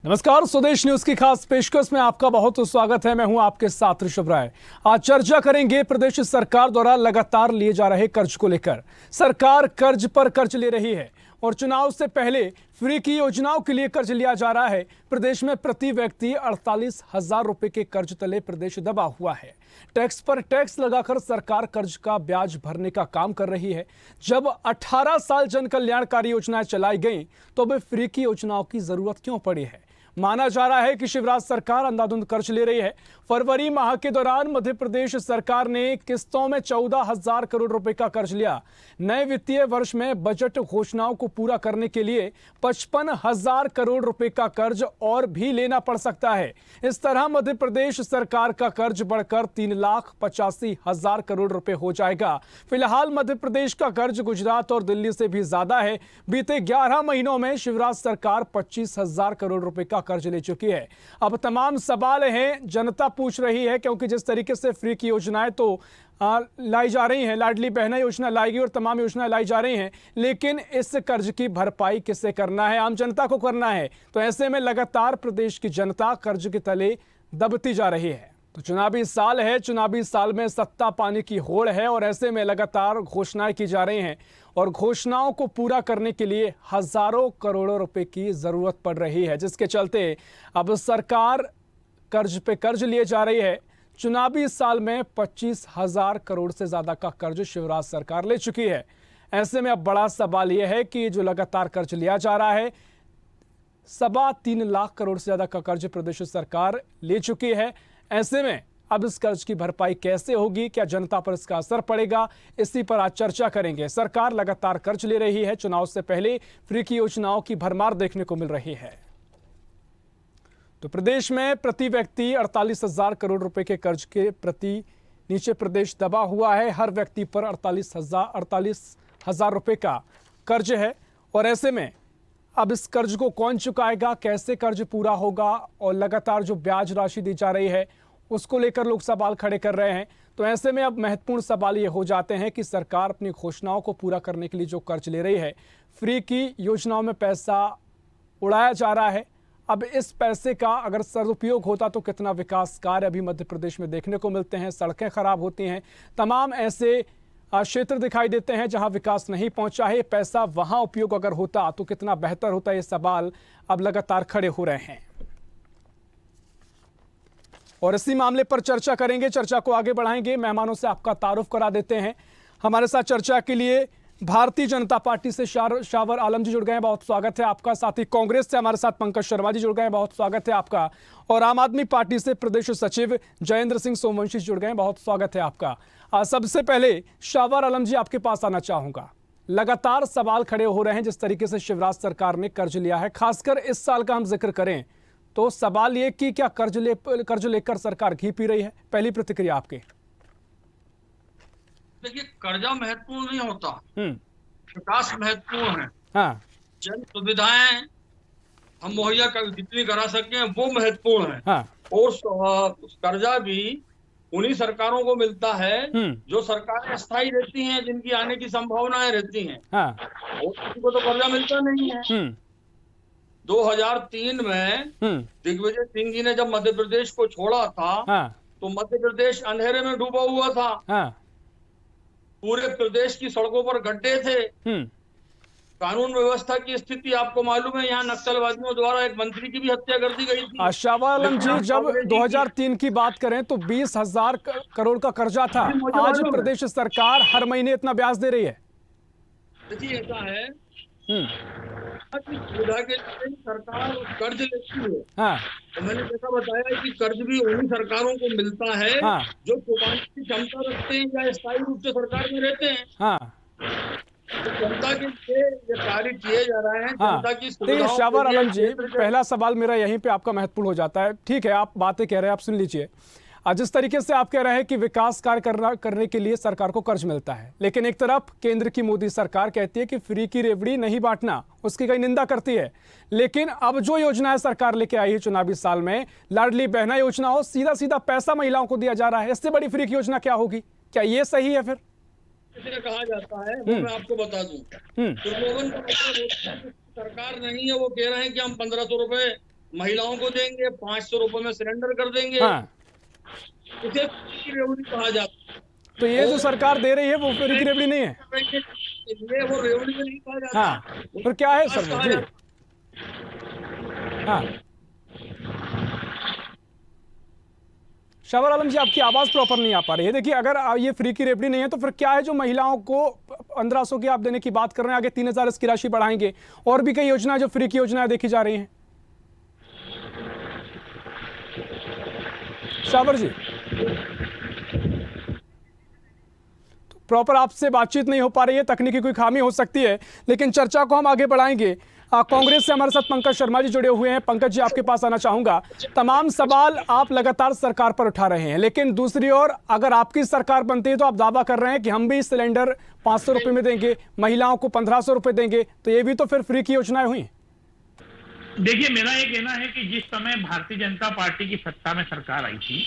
नमस्कार, स्वदेश न्यूज की खास पेशकश में आपका बहुत स्वागत है। मैं हूं आपके साथ ऋषभ राय। आज चर्चा करेंगे प्रदेश सरकार द्वारा लगातार लिए जा रहे कर्ज को लेकर। सरकार कर्ज पर कर्ज ले रही है और चुनाव से पहले फ्री की योजनाओं के लिए कर्ज लिया जा रहा है। प्रदेश में प्रति व्यक्ति 48,000 रुपए के कर्ज तले प्रदेश दबा हुआ है। टैक्स पर टैक्स लगाकर सरकार कर्ज का ब्याज भरने का काम कर रही है। जब 18 साल जन कल्याणकारी योजनाएं चलाई गई तो अब फ्री की योजनाओं की जरूरत क्यों पड़ी है? माना जा रहा है कि शिवराज सरकार अंधाधुंध कर्ज ले रही है। फरवरी माह के दौरान मध्य प्रदेश सरकार ने किस्तों में 14,000 करोड़ रुपए का कर्ज लिया। नए वित्तीय वर्ष में बजट घोषणाओं को पूरा करने के लिए 55,000 करोड़ रुपए का कर्ज और भी लेना पड़ सकता है। इस तरह मध्य प्रदेश सरकार का कर्ज बढ़कर 3,85,000 करोड़ रुपए हो जाएगा। फिलहाल मध्य प्रदेश का कर्ज गुजरात और दिल्ली से भी ज्यादा है। बीते 11 महीनों में शिवराज सरकार 25,000 करोड़ रुपए का कर्ज ले चुकी है। अब तमाम सवाल हैं, जनता पूछ रही है, क्योंकि जिस तरीके से फ्री की योजनाएं तो लाई जा रही हैं, लाडली बहना योजना लाई गई और तमाम योजनाएं लाई जा रही हैं, लेकिन इस कर्ज की भरपाई किसे करना है? आम जनता को करना है। तो ऐसे में लगातार प्रदेश की जनता कर्ज के तले दबती जा रही है। तो चुनावी साल है, चुनावी साल में सत्ता पाने की होड़ है और ऐसे में लगातार घोषणाएं की जा रही हैं और घोषणाओं को पूरा करने के लिए हजारों करोड़ों रुपए की जरूरत पड़ रही है, जिसके चलते अब सरकार कर्ज पे कर्ज लिए जा रही है। चुनावी साल में 25,000 करोड़ से ज्यादा का कर्ज शिवराज सरकार ले चुकी है। ऐसे में अब बड़ा सवाल यह है कि जो लगातार कर्ज लिया जा रहा है, 3.25 लाख करोड़ से ज्यादा का कर्ज प्रदेश सरकार ले चुकी है। ऐसे में अब इस कर्ज की भरपाई कैसे होगी? क्या जनता पर इसका असर पड़ेगा? इसी पर आज चर्चा करेंगे। सरकार लगातार कर्ज ले रही है, चुनाव से पहले फ्री की योजनाओं की भरमार देखने को मिल रही है। तो प्रदेश में प्रति व्यक्ति 48,000 करोड़ रुपए के कर्ज के प्रति नीचे प्रदेश दबा हुआ है। हर व्यक्ति पर 48,000 रुपए का कर्ज है और ऐसे में अब इस कर्ज को कौन चुकाएगा, कैसे कर्ज पूरा होगा और लगातार जो ब्याज राशि दी जा रही है उसको लेकर लोग सवाल खड़े कर रहे हैं। तो ऐसे में अब महत्वपूर्ण सवाल ये हो जाते हैं कि सरकार अपनी घोषणाओं को पूरा करने के लिए जो कर्ज ले रही है, फ्री की योजनाओं में पैसा उड़ाया जा रहा है। अब इस पैसे का अगर सदुपयोग होता तो कितना विकास कार्य अभी मध्य प्रदेश में देखने को मिलते हैं। सड़कें खराब होती हैं, तमाम ऐसे क्षेत्र दिखाई देते हैं जहां विकास नहीं पहुंचा है। पैसा वहां उपयोग अगर होता तो कितना बेहतर होता, ये सवाल अब लगातार खड़े हो रहे हैं और इसी मामले पर चर्चा करेंगे। चर्चा को आगे बढ़ाएंगे। मेहमानों से आपका तारुफ करा देते हैं। हमारे साथ चर्चा के लिए भारतीय जनता पार्टी से शावर आलम जी जुड़ गए हैं, बहुत स्वागत है आपका। साथ ही कांग्रेस से हमारे साथ पंकज शर्मा जी जुड़ गए हैं, बहुत स्वागत है आपका। और आम आदमी पार्टी से प्रदेश सचिव जयेंद्र सिंह सोमवंशी जुड़ गए हैं, बहुत स्वागत है आपका। सबसे पहले शावर आलम जी, आपके पास आना चाहूंगा। लगातार सवाल खड़े हो रहे हैं जिस तरीके से शिवराज सरकार ने कर्ज लिया है, खासकर इस साल का हम जिक्र करें तो सवाल ये कि क्या कर्ज लेकर सरकार घी पी रही है? पहली प्रतिक्रिया आपकी। देखिए, कर्जा महत्वपूर्ण नहीं होता, विकास महत्वपूर्ण है। हाँ। जन सुविधाएं हम मुहैया जितनी करा सके वो महत्वपूर्ण है। हाँ। और कर्जा भी उन्हीं सरकारों को मिलता है जो सरकारें स्थायी रहती हैं, जिनकी आने की संभावनाएं रहती हैं। हाँ। और किसी को तो कर्जा मिलता नहीं है। 2003 में दिग्विजय सिंह जी ने जब मध्य प्रदेश को छोड़ा था तो मध्य प्रदेश अंधेरे में डूबा हुआ था। पूरे प्रदेश की सड़कों पर गड्ढे थे। कानून व्यवस्था की स्थिति आपको मालूम है, यहाँ नक्सलवादियों द्वारा एक मंत्री की भी हत्या कर दी गई थी। शावर आलम जी, जब 2003 की बात करें तो 20,000 करोड़ का कर्जा था। आज प्रदेश सरकार हर महीने इतना ब्याज दे रही है। देखिए, ऐसा है सुविधा के लिए सरकार कर्ज लेती है। तो मैंने जैसा बताया कि कर्ज भी उन्हीं सरकारों को मिलता है जो चुकाने की क्षमता रखते हैं या स्थायी रूप से सरकार में रहते हैं। तो जनता के लिए ये कार्य किए जा रहे हैं। जनता की सुविधाओं। शावर आलम जी, पहला सवाल मेरा यहीं पे आपका महत्वपूर्ण हो जाता है। ठीक है, आप बातें कह रहे हैं, आप सुन लीजिए। जिस तरीके से आप कह रहे हैं कि विकास कार्य करने के लिए सरकार को कर्ज मिलता है, लेकिन एक तरफ केंद्र की मोदी सरकार कहती है कि फ्री की रेवड़ी नहीं बांटना, उसकी कई निंदा करती है। लेकिन अब जो योजनाएं सरकार लेके आई है चुनावी साल में, लाडली बहना योजना हो, सीधा सीधा पैसा महिलाओं को दिया जा रहा है, इससे बड़ी फ्री की योजना क्या होगी? क्या ये सही है? फिर इसे कहा जाता है, वो मैं आपको बता दूं। तो लोगों का मतलब सरकार नहीं है, वो कह रहे हैं कि हम 1,500 रुपए महिलाओं को देंगे, 500 रुपए में सिलेंडर कर देंगे। इसे फ्री रेवड़ी कहा जाता है। तो ये जो सरकार दे रही है वो फ्री की रेवड़ी नहीं है, ये वो रेवड़ी में नहीं कहा जाता। फिर क्या है सर जी? शाहबाज आलम जी, आपकी आवाज प्रॉपर नहीं आ पा रही है। देखिए, अगर ये फ्री की रेवड़ी नहीं है तो फिर क्या है जो महिलाओं को 1500 की आप देने की बात कर रहे हैं, आगे 3000 इसकी राशि बढ़ाएंगे, और भी कई योजनाएं जो फ्री की योजनाएं देखी जा रही हैं। शाहबाज जी, तो प्रॉपर आपसे बातचीत नहीं हो पा रही है, तकनीकी कोई खामी हो सकती है, लेकिन चर्चा को हम आगे बढ़ाएंगे। कांग्रेस से हमारे साथ पंकज शर्मा जी जुड़े हुए हैं। पंकज जी, आपके पास आना चाहूंगा। तमाम सवाल आप लगातार सरकार पर उठा रहे हैं, लेकिन दूसरी ओर अगर आपकी सरकार बनती है तो आप दावा कर रहे हैं कि हम भी सिलेंडर 500 रुपए में देंगे, महिलाओं को 1500 रुपए देंगे, तो ये भी तो फिर फ्री की योजनाएं हुई। देखिए, मेरा ये कहना है कि जिस समय भारतीय जनता पार्टी की सत्ता में सरकार आई थी,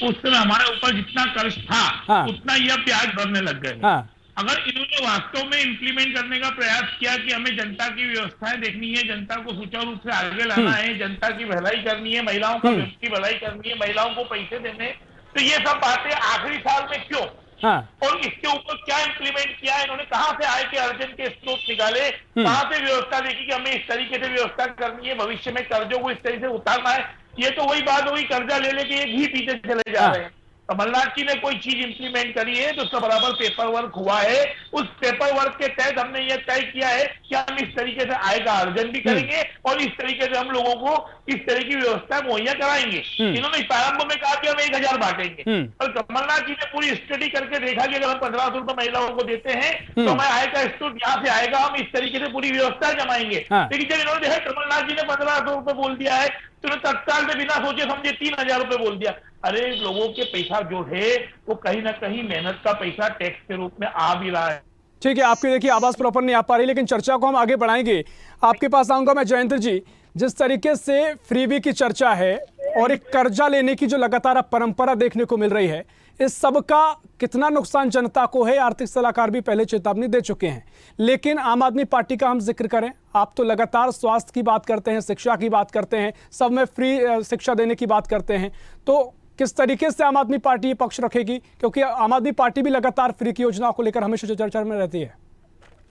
उस समय हमारे ऊपर जितना कर्ज था उतना यह ब्याज भरने लग गए। अगर इन्होंने वास्तव में इंप्लीमेंट करने का प्रयास किया कि हमें जनता की व्यवस्थाएं देखनी है, जनता को सुचारू रूप से आगे लाना है, जनता की भलाई करनी है, महिलाओं की भलाई करनी है, महिलाओं को पैसे देने, तो ये सब बातें आखिरी साल में क्यों और इसके ऊपर क्या इंप्लीमेंट किया है इन्होंने? कहां से आय के अर्जन के स्रोत निकाले, कहां से व्यवस्था देखी कि हमें इस तरीके से व्यवस्था करनी है, भविष्य में कर्जों को इस तरीके से उतारना है? ये तो वही बात हुई, कर्जा ले लेके ये घी पीते चले जा रहे हैं। कमलनाथ जी ने कोई चीज इंप्लीमेंट करी है तो उसका बराबर पेपर वर्क हुआ है। उस पेपर वर्क के तहत हमने ये तय किया है कि हम इस तरीके से आय का अर्जन भी करेंगे और इस तरीके से हम लोगों को इस तरह की व्यवस्था मुहैया कराएंगे। इन्होंने प्रारंभ में कहा कि हम 1000 बांटेंगे, और कमलनाथ जी ने पूरी स्टडी करके देखा कि अगर हम 1500 रुपए महिलाओं को देते हैं तो हमें आय का स्रोत यहाँ से आएगा, हम इस तरीके से पूरी व्यवस्था जमाएंगे। लेकिन जब इन्होंने देखा कमलनाथ जी ने 1500 रुपए बोल दिया है तो तत्काल में बिना सोचे समझे 3000 रुपए बोल दिया। अरे, लोगों के पैसा जो है वो कहीं ना कहीं मेहनत का पैसा टैक्स के रूप में आ भी रहा है। ठीक है, आपकी देखिए आवाज प्रॉपर नहीं आ पा रही, लेकिन चर्चा को हम आगे बढ़ाएंगे। आपके पास आऊंगा मैं जयेंद्र जी। जिस तरीके से फ्रीबी की चर्चा है और एक कर्जा लेने की जो लगातार अब परंपरा देखने को मिल रही है, इस सब का कितना नुकसान जनता को है? आर्थिक सलाहकार भी पहले चेतावनी दे चुके हैं, लेकिन आम आदमी पार्टी का हम जिक्र करें, आप तो लगातार स्वास्थ्य की बात करते हैं, शिक्षा की बात करते हैं, सब में फ्री शिक्षा देने की बात करते हैं, तो किस तरीके से आम आदमी पार्टी ये पक्ष रखेगी? क्योंकि आम आदमी पार्टी भी लगातार फ्री की योजनाओं को लेकर हमेशा चर्चा में रहती है।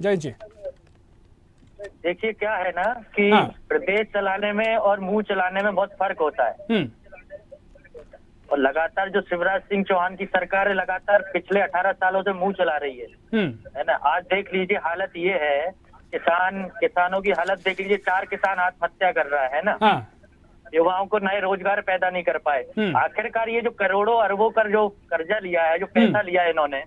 जय जी। देखिए, क्या है ना कि प्रदेश चलाने में और मुंह चलाने में बहुत फर्क होता है। और लगातार जो शिवराज सिंह चौहान की सरकार है, लगातार पिछले 18 सालों से मुंह चला रही है ना। आज देख लीजिए, हालत ये है, किसानों की हालत देख लीजिए, 4 किसान आत्महत्या कर रहा है ना। युवाओं को नए रोजगार पैदा नहीं कर पाए। आखिरकार ये जो करोड़ों अरबों का जो कर्जा लिया है, जो पैसा लिया है इन्होंने,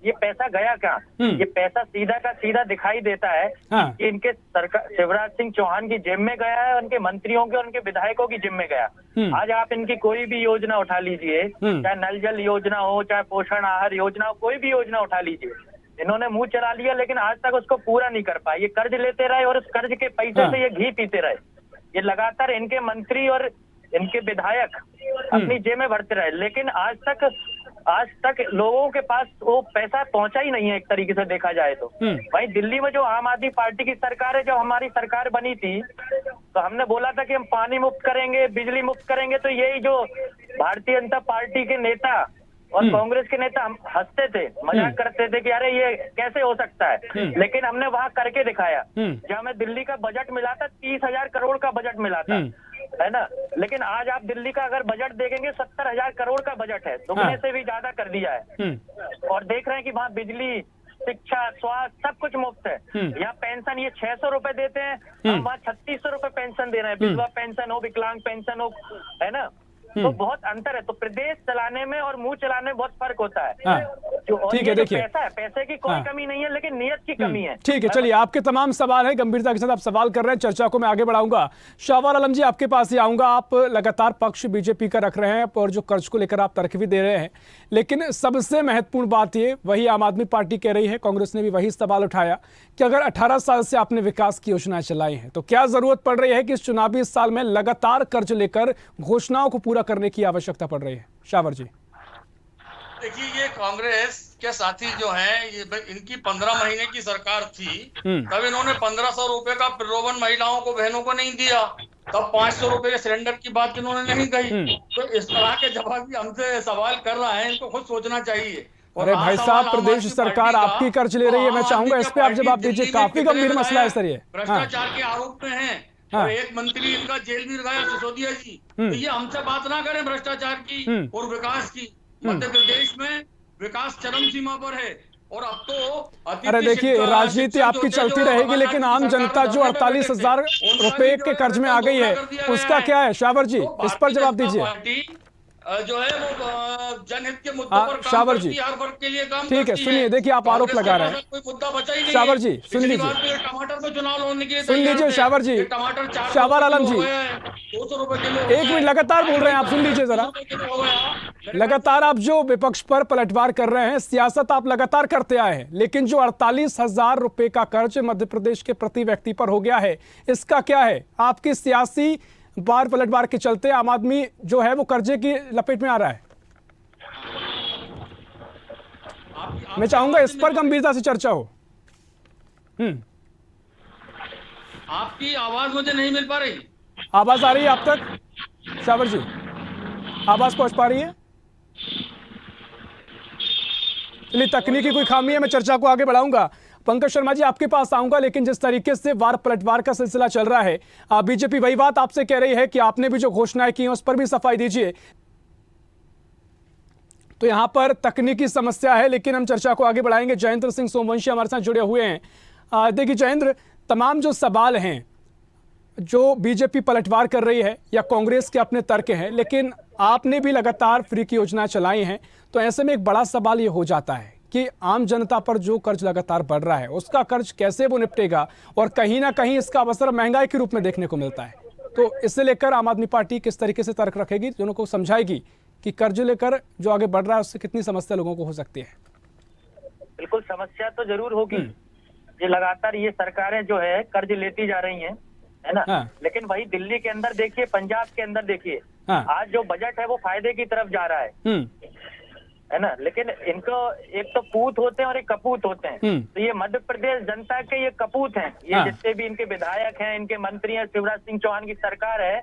ये पैसा गया कहाँ? ये पैसा सीधा का सीधा दिखाई देता है कि इनके सरकार शिवराज सिंह चौहान की जेब में गया है, उनके मंत्रियों के, उनके विधायकों की जेब में गया। आज आप इनकी कोई भी योजना उठा लीजिए, चाहे नल जल योजना हो, चाहे पोषण आहार योजना हो, कोई भी योजना उठा लीजिए, इन्होंने मुंह चला लिया लेकिन आज तक उसको पूरा नहीं कर पाए। ये कर्ज लेते रहे और उस कर्ज के पैसे से ये घी पीते रहे। ये लगातार इनके मंत्री और इनके विधायक अपनी जेब में भरते रहे, लेकिन आज तक लोगों के पास वो पैसा पहुंचा ही नहीं है। एक तरीके से देखा जाए तो भाई, दिल्ली में जो आम आदमी पार्टी की सरकार है, जब हमारी सरकार बनी थी तो हमने बोला था कि हम पानी मुफ्त करेंगे, बिजली मुफ्त करेंगे, तो यही जो भारतीय जनता पार्टी के नेता और कांग्रेस के नेता हम हंसते थे, मजाक करते थे कि अरे ये कैसे हो सकता है, लेकिन हमने वहां करके दिखाया। जब हमें दिल्ली का बजट मिला था, 30,000 करोड़ का बजट मिला था, है ना। लेकिन आज आप दिल्ली का अगर बजट देखेंगे, 70,000 करोड़ का बजट है, दुगने से भी ज्यादा कर दिया है। और देख रहे हैं कि वहाँ बिजली, शिक्षा, स्वास्थ्य सब कुछ मुफ्त है। यहाँ पेंशन ये 600 रुपए देते हैं, हम वहाँ 3600 रुपए पेंशन दे रहे हैं, विधवा पेंशन हो, विकलांग पेंशन हो, है ना। तो बहुत अंतर है। तो प्रदेश चलाने में और मुंह चलाने में बहुत फर्क होता है। ठीक है, देखिए, पैसा है, पैसे की कोई कमी नहीं है, लेकिन नियत की कमी है। ठीक है, चलिए, आपके तमाम सवाल हैं, गंभीरता के साथ आप सवाल कर रहे हैं, चर्चा को मैं आगे बढ़ाऊंगा। शाहबाज आलम जी, आपके पास ही आऊंगा। आप लगातार पक्ष बीजेपी का रख रहे हैं और जो कर्ज को लेकर आप तर्क भी दे रहे हैं, लेकिन सबसे महत्वपूर्ण बात ये, वही आम आदमी पार्टी कह रही है, कांग्रेस ने भी वही सवाल उठाया कि अगर 18 साल से आपने विकास की योजनाएं चलाई हैं तो क्या जरूरत पड़ रही है कि इस चुनावी साल में लगातार कर्ज लेकर घोषणाओं को पूरा करने की आवश्यकता पड़ रही है? शाहबाज जी। देखिए, ये कांग्रेस के साथी जो हैं, ये इनकी 15 महीने की सरकार थी, तब इन्होंने 1500 रुपए का प्रलोभन महिलाओं को, बहनों को नहीं दिया, तब 500 रुपए के सिलेंडर की बात इन्होंने नहीं कही। तो इस तरह के जवाब हमसे सवाल कर रहा है, इनको खुद सोचना चाहिए। अरे भाई साहब, प्रदेश सरकार आपकी कर्ज ले रही है, मैं चाहूंगा इस पे आप जवाब दीजिए, काफी गंभीर मसला है सर ये। भ्रष्टाचार के आरोप में है और एक मंत्री इनका जेल भी गया, सिसोदिया जी। तो ये हमसे बात ना करें भ्रष्टाचार की और विकास की। मध्य प्रदेश में विकास चरम सीमा पर है और अब तो अरे देखिए, राजनीति आपकी चलती रहेगी, लेकिन आम जनता जो 48,000 रुपए के कर्ज में आ गई है, उसका क्या है? शावर जी, इस पर जवाब दीजिए। जो है वो जनहित के मुद्दों पर काम शावर जी, करती है, हर वर्ग के लिए काम ठीक है, सुनिए, देखिए आप आरोप लगा रहे हैं, कोई मुद्दा बचा ही नहीं। शावर जी सुन लीजिए, टमाटर को चुनाव लड़ने के लिए सुन लीजिए शावर जी, शावर आलम जी, 200 रुपए किलो, एक मिनट, लगातार बोल रहे हैं आप, सुन लीजिए जरा। लगातार आप जो विपक्ष पर पलटवार कर रहे हैं, सियासत आप लगातार करते आए हैं, लेकिन जो 48,000 रुपए का कर्ज मध्य प्रदेश के प्रति व्यक्ति पर हो गया है, इसका क्या है? आपकी सियासी बार पलटवार के चलते आम आदमी जो है वो कर्जे की लपेट में आ रहा है। मैं चाहूंगा इस पर गंभीरता से चर्चा हो। आपकी आवाज मुझे नहीं मिल पा रही। आवाज आ रही है आप तक शावर जी? आवाज पहुंच पा रही है? चलिए, तकनीकी कोई खामी है, मैं चर्चा को आगे बढ़ाऊंगा। पंकज शर्मा जी, आपके पास आऊंगा, लेकिन जिस तरीके से वार पलटवार का सिलसिला चल रहा है, बीजेपी वही बात आपसे कह रही है कि आपने भी जो घोषणाएं की हैं उस पर भी सफाई दीजिए। तो यहां पर तकनीकी समस्या है, लेकिन हम चर्चा को आगे बढ़ाएंगे। जयेंद्र सिंह सोमवंशी हमारे साथ जुड़े हुए हैं। देखिए जयेंद्र, तमाम जो सवाल हैं जो बीजेपी पलटवार कर रही है या कांग्रेस के अपने तर्क हैं, लेकिन आपने भी लगातार फ्री की योजना चलाई हैं, तो ऐसे में एक बड़ा सवाल ये हो जाता है कि आम जनता पर जो कर्ज लगातार बढ़ रहा है, उसका कर्ज कैसे वो निपटेगा, और कहीं ना कहीं इसका असर महंगाई के रूप में देखने को मिलता है। तो इससे लेकर आम आदमी पार्टी किस तरीके से तर्क रखेगी, दोनों को समझाएगी कि कर्ज लेकर जो आगे बढ़ रहा है उससे कितनी समस्या लोगों को हो सकती है? बिल्कुल समस्या तो जरूर होगी। ये लगातार ये सरकारें जो है कर्ज लेती जा रही हैं, है ना। हाँ। लेकिन वही दिल्ली के अंदर देखिए, पंजाब के अंदर देखिए, हाँ। आज जो बजट है वो फायदे की तरफ जा रहा है ना। लेकिन इनको एक तो पूत होते हैं और एक कपूत होते हैं। तो ये मध्य प्रदेश जनता के ये कपूत हैं। ये जितने भी इनके विधायक हैं, इनके मंत्री हैं, शिवराज सिंह चौहान की सरकार है,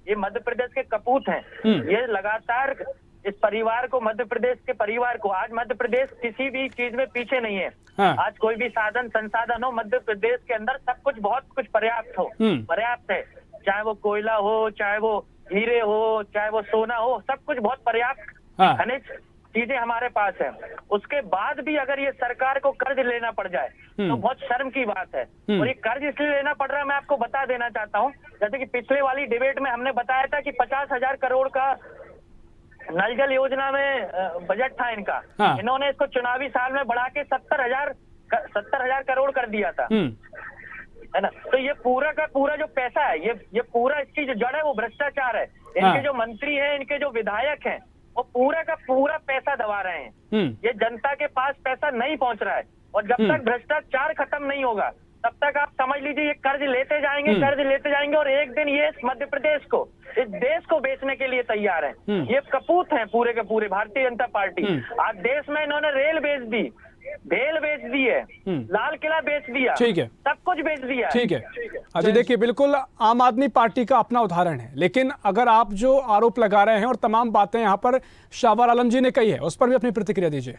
ये मध्य प्रदेश के कपूत हैं। ये लगातार इस परिवार को, मध्य प्रदेश के परिवार को, आज मध्य प्रदेश किसी भी चीज में पीछे नहीं है। आज कोई भी साधन संसाधन हो, मध्य प्रदेश के अंदर सब कुछ, बहुत कुछ पर्याप्त है। चाहे वो कोयला हो, चाहे वो हीरे हो, चाहे वो सोना हो, सब कुछ बहुत पर्याप्त खनिज चीजें हमारे पास है। उसके बाद भी अगर ये सरकार को कर्ज लेना पड़ जाए तो बहुत शर्म की बात है। और ये कर्ज इसलिए लेना पड़ रहा है, मैं आपको बता देना चाहता हूँ। जैसे कि पिछले वाली डिबेट में हमने बताया था कि 50,000 करोड़ का नल जल योजना में बजट था इनका। इन्होंने इसको चुनावी साल में बढ़ा के 70,000 करोड़ कर दिया था, है ना। तो ये पूरा का पूरा जो पैसा है, ये पूरा इसकी जो जड़ है वो भ्रष्टाचार है। इनके जो मंत्री हैं, इनके जो विधायक हैं, वो पूरा का पूरा पैसा दबा रहे हैं। ये जनता के पास पैसा नहीं पहुंच रहा है, और जब तक भ्रष्टाचार खत्म नहीं होगा तब तक आप समझ लीजिए ये कर्ज लेते जाएंगे और एक दिन ये इस मध्य प्रदेश को, इस देश को बेचने के लिए तैयार हैं। ये कपूत हैं पूरे के पूरे भारतीय जनता पार्टी। आज देश में इन्होंने रेल बेच दी, भेल बेच दी है, लाल किला बेच दिया, ठीक है, सब कुछ बेच दिया। ठीक है अजय, देखिए बिल्कुल आम आदमी पार्टी का अपना उदाहरण है, लेकिन अगर आप जो आरोप लगा रहे हैं और तमाम बातें यहाँ पर शावर आलम जी ने कही है, उस पर भी अपनी प्रतिक्रिया दीजिए।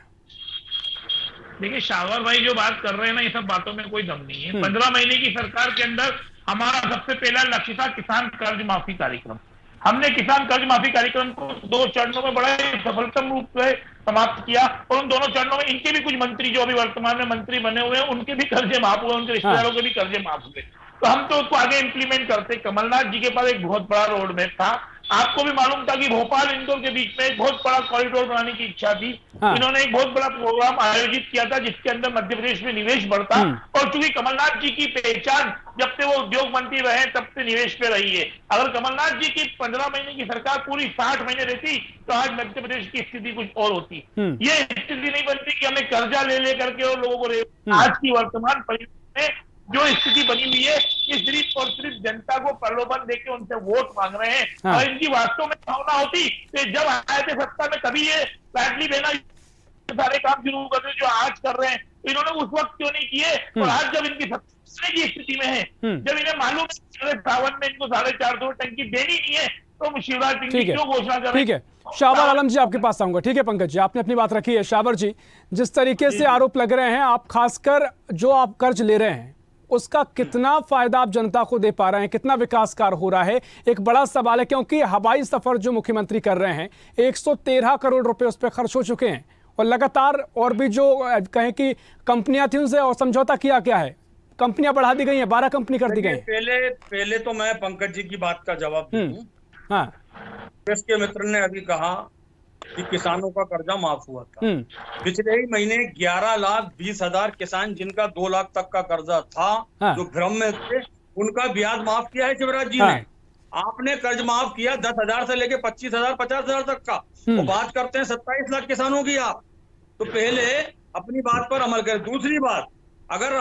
देखिए, शावर भाई जो बात कर रहे हैं ना, ये सब बातों में कोई दम नहीं है। 15 महीने की सरकार के अंदर हमारा सबसे पहला लक्ष्य था किसान कर्ज माफी कार्यक्रम। हमने किसान कर्ज माफी कार्यक्रम को 2 चरणों में बड़ा सफलतम रूप से समाप्त किया, और उन दोनों चरणों में इनके भी कुछ मंत्री जो अभी वर्तमान में मंत्री बने हुए हैं, उनके भी कर्जे माफ हुए, उनके रिश्तेदारों के भी कर्जे माफ हुए। तो हम तो उसको आगे इंप्लीमेंट करते। कमलनाथ जी के पास एक बहुत बड़ा रोड मैप था। आपको भी मालूम था कि भोपाल इंदौर के बीच में एक बहुत बड़ा कॉरिडोर बनाने की इच्छा थी। इन्होंने एक बहुत बड़ा प्रोग्राम आयोजित किया था जिसके अंदर मध्य प्रदेश में निवेश बढ़ता, और चूंकि कमलनाथ जी की पहचान जब से वो उद्योग मंत्री रहे तब से निवेश पे रही है। अगर कमलनाथ जी की 15 महीने की सरकार पूरी 60 महीने रहती तो आज मध्य प्रदेश की स्थिति कुछ और होती। ये स्थिति नहीं बनती कि हमें कर्जा ले करके और लोगों को। आज की वर्तमान परिस्थिति में जो स्थिति बनी हुई है, ये सिर्फ और सिर्फ जनता को प्रलोभन देके उनसे वोट मांग रहे हैं। और इनकी वास्तव में भावना होती तो जब आए थे सत्ता में, कभी ये लाडली बहना सारे काम शुरू कर रहे जो आज कर रहे हैं, इन्होंने उस वक्त क्यों नहीं किए? और आज जब इनकी की स्थिति में है, जब इन्हें मालूम है सावन में इनको 450 टंकी देनी नहीं है, तो शिवराज सिंह जी क्यों घोषणा कर रहे हैं? ठीक है, शाहबाज आलम जी आपके पास आऊंगा। ठीक है पंकज जी, आपने अपनी बात रखी है। शाहबाज जी, जिस तरीके से आरोप लग रहे हैं, आप खासकर जो आप कर्ज ले रहे हैं उसका कितना फायदा आप जनता को दे पा रहे हैं, कितना विकास कार्य हो रहा है, एक बड़ा सवाल है। क्योंकि हवाई सफर जो मुख्यमंत्री कर रहे हैं 113 करोड़ रुपए उस पर खर्च हो चुके हैं, और लगातार और भी जो कहें कि कंपनियां थी उनसे और समझौता किया क्या है, कंपनियां बढ़ा दी गई हैं, 12 कंपनी कर दी गई। पहले तो मैं पंकज जी की बात का जवाब दूं। हाँ, प्रेस के मित्र ने अभी कहा कि किसानों का कर्जा माफ हुआ था। पिछले ही महीने 11,20,000 किसान जिनका 2 लाख तक का कर्जा था, जो भ्रम में थे, उनका ब्याज माफ किया है शिवराज जी ने। आपने कर्ज माफ किया 10,000 से लेके 25,000 50,000 तक का। वो बात करते हैं 27 लाख किसानों की। आप तो पहले अपनी बात पर अमल करें। दूसरी बात, अगर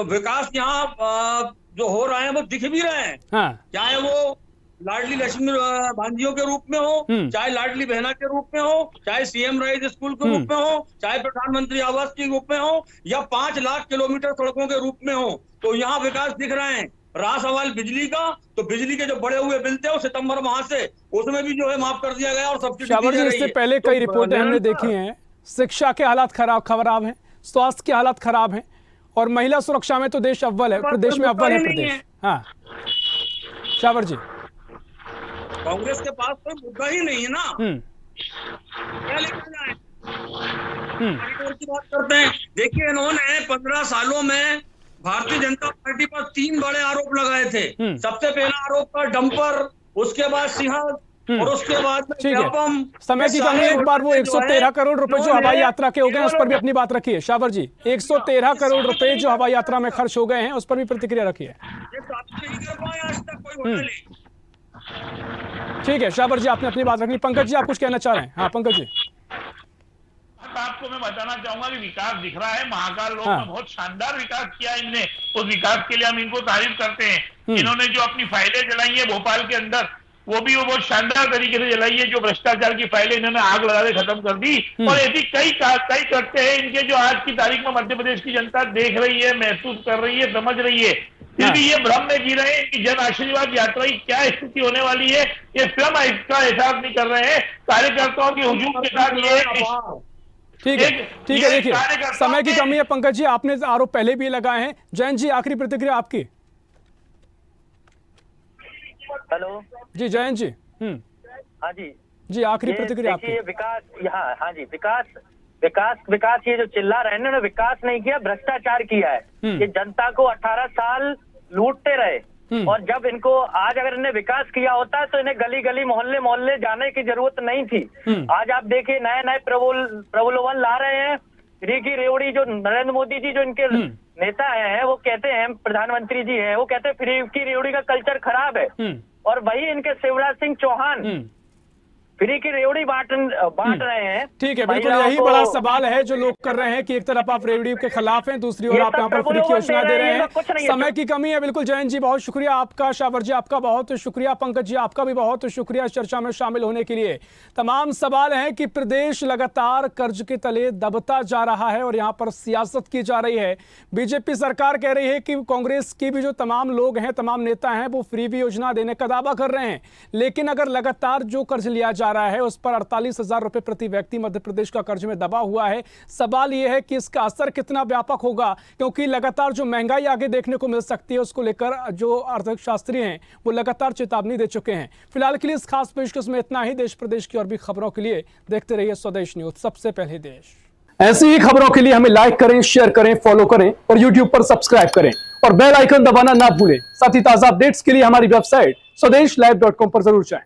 विकास यहाँ जो हो रहा है वो दिख भी रहे हैं, चाहे वो लाडली लक्ष्मी भांजियों के रूप में हो, चाहे लाडली बहना के रूप में हो, चाहे सीएम राइज स्कूल के रूप में हो, चाहे प्रधानमंत्री आवास के रूप में हो, या 5 लाख किलोमीटर सड़कों के रूप में हो, तो यहाँ विकास दिख रहे हैं। रहा सवाल बिजली का, तो बिजली के जो बड़े हुए बिल थे वो सितंबर माह से उसमें भी जो है माफ कर दिया गया और सब्सिडी। इससे पहले कई रिपोर्टें हमने देखी हैं, शिक्षा के हालात खराब हैं, स्वास्थ्य के हालात खराब हैं, और महिला सुरक्षा में तो देश अव्वल है, प्रदेश में अव्वल है प्रदेश। हाँ शाहबाज जी, कांग्रेस के पास कोई मुद्दा ही नहीं है ना, क्या लेकर जाए? की बात करते हैं। देखिए, इन्होंने 15 सालों में भारतीय जनता पार्टी पर 3 बड़े आरोप लगाए थे। सबसे पहला आरोप था डंपर, उसके बाद सिंहद, और उसके बाद समय की कमी। एक बार वो 113 करोड़ रुपए जो हवाई यात्रा के हो गए उस पर भी अपनी बात रखिए। शाहबाज जी, 113 करोड़ रुपए जो हवाई यात्रा में खर्च हो गए हैं उस पर भी प्रतिक्रिया रखिए। ठीक है शाहबाज जी, आपने अपनी बात रखनी। पंकज जी, आप कुछ कहना चाह रहे हैं? हाँ पंकज जी, आपको मैं बताना चाहूंगा कि विकास दिख रहा है। महाकाल लोक में बहुत शानदार विकास किया इनने, उस विकास के लिए हम इनको तारीफ करते हैं। इन्होंने जो अपनी फाइलें जलाई है भोपाल के अंदर, वो भी वो बहुत शानदार तरीके से जलाई है। जो भ्रष्टाचार की फाइलें इन्होंने आग लगा के खत्म कर दी, और ऐसी कई करते हैं इनके, जो आज की तारीख में मध्य प्रदेश की जनता देख रही है, महसूस कर रही है, समझ रही है। फिर भी ये भ्रम में जी रहे हैं कि जन आशीर्वाद यात्रा की क्या स्थिति होने वाली है, ये स्वयं इसका एहसास नहीं कर रहे हैं। कार्यकर्ताओं के हुजूम के साथ ये ठीक है। देखिए, समय की कमी है पंकज जी, आपने आरोप पहले भी लगाए हैं। जयंत जी, आखिरी प्रतिक्रिया आपकी। हेलो जी जयंत जी। हाँ जी, आखिरी प्रतिक्रिया आपकी। विकास, यहाँ हाँ जी, विकास ये जो चिल्ला रहे हैं ना, विकास नहीं किया, भ्रष्टाचार किया है। ये जनता को 18 साल लूटते रहे, और जब इनको आज अगर इन्हें विकास किया होता तो इन्हें गली गली मोहल्ले जाने की जरूरत नहीं थी। आज आप देखिए, नए प्रलोभन ला रहे हैं। फ्री की रेवड़ी, जो नरेंद्र मोदी जी जो इनके नेता हैं, वो कहते हैं, प्रधानमंत्री जी हैं, वो कहते हैं फ्री की रेवड़ी का कल्चर खराब है, और वही इनके शिवराज सिंह चौहान फ्री की रेवड़ी बांट रहे हैं। ठीक है, बिल्कुल यही बड़ा सवाल है जो लोग कर रहे हैं कि एक तरफ आप रेवड़ी के खिलाफ हैं, दूसरी ओर आप यहाँ पर फ्री की योजना दे रहे हैं। समय की कमी है, बिल्कुल। जयंत जी बहुत शुक्रिया आपका, शाहबाज जी आपका बहुत शुक्रिया, पंकज जी आपका भी बहुत शुक्रिया इस चर्चा में शामिल होने के लिए। तमाम सवाल हैं कि प्रदेश लगातार कर्ज के तले दबता जा रहा है और यहाँ पर सियासत की जा रही है। बीजेपी सरकार कह रही है कि कांग्रेस की भी जो तमाम लोग हैं, तमाम नेता हैं, वो फ्री भी योजना देने का दावा कर रहे हैं। लेकिन अगर लगातार जो कर्ज लिया जा रहा है उस पर 48,000 रुपए प्रति व्यक्ति मध्य प्रदेश का कर्ज में दबा हुआ है। सवाल यह है कि इसका असर कितना व्यापक होगा, क्योंकि लगातार जो महंगाई आगे देखने को मिल सकती है उसको लेकर जो अर्थशास्त्री हैं वो लगातार चेतावनी दे चुके हैं। फिलहाल के लिए इस खास पेशकश में इतना ही। देश प्रदेश की और भी खबरों के लिए देखते रहिए स्वदेश न्यूज, सबसे पहले देश। ऐसी ही खबरों के लिए हमें लाइक करें, शेयर करें, फॉलो करें और यूट्यूब पर सब्सक्राइब करें और बेल आइकन दबाना ना भूलें। साथ ही ताजा अपडेट्स के लिए हमारी वेबसाइट स्वदेशलाइव.com पर जरूर जाएं।